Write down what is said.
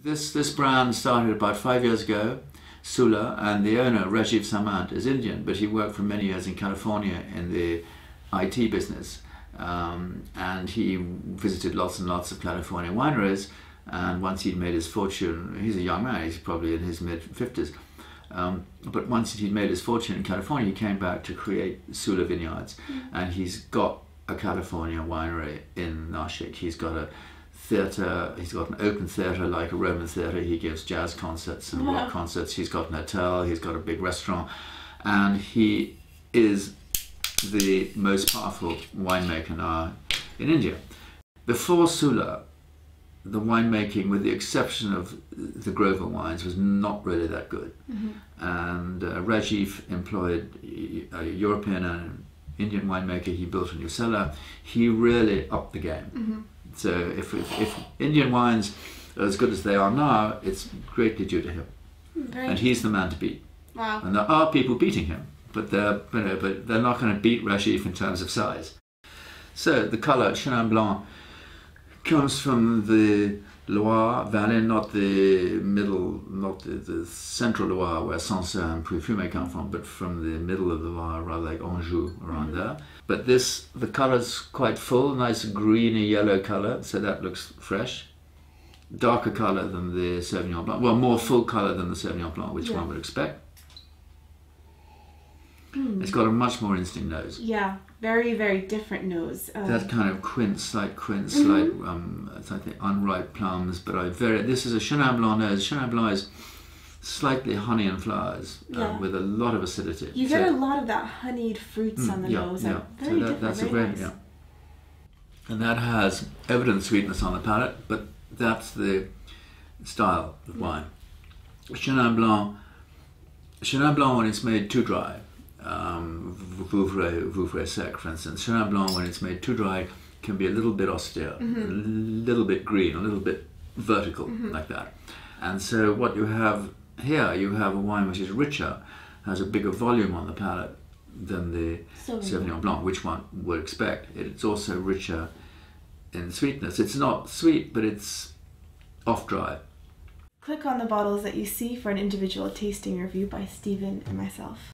This brand started about 5 years ago, Sula, and the owner, Rajiv Samant, is Indian, but he worked for many years in California in the IT business. And he visited lots and lots of California wineries, and once he'd made his fortune, he's a young man, he's probably in his mid-50s, but once he'd made his fortune in California, he came back to create Sula Vineyards, and he's got a California winery in Nashik. He's got a theatre, he's got an open theatre like a Roman theatre. He gives jazz concerts and rock concerts. He's got an hotel, he's got a big restaurant, and he is the most powerful winemaker now in India. Before Sula, the winemaking, with the exception of the Grover wines, was not really that good. And Rajiv employed a European and Indian winemaker. He built a new cellar. He really upped the game. So if Indian wines are as good as they are now, it's greatly due to him. And he's the man to beat. Wow. And there are people beating him, but they're not going to beat Rajiv in terms of size. So the colour Chenin Blanc comes from the Loire Valley, not the middle, not the central Loire where Sancerre and Puy-Fumé come from, but from the middle of the Loire, rather like Anjou, around there. But the colour's quite full, nice greeny yellow colour, so that looks fresh. Darker colour than the Sauvignon Blanc, well, more full colour than the Sauvignon Blanc, which one would expect. It's got a much more interesting nose. Yeah, very, very different nose. That kind of slight quince, slight unripe plums, but this is a Chenin Blanc nose. Chenin Blanc is slightly honey and flowers with a lot of acidity. You get a lot of that honeyed fruits on the nose. Yeah. Very different, that's very nice. And that has evident sweetness on the palate, but that's the style of wine. Chenin Blanc when it's made too dry, Vouvray sec, for instance. Chenin Blanc, when it's made too dry, can be a little bit austere, a little bit green, a little bit vertical, like that. And so what you have here, you have a wine which is richer, has a bigger volume on the palate than the Sauvignon Blanc, which one would expect. It's also richer in sweetness. It's not sweet, but it's off-dry. Click on the bottles that you see for an individual tasting review by Stephen and myself.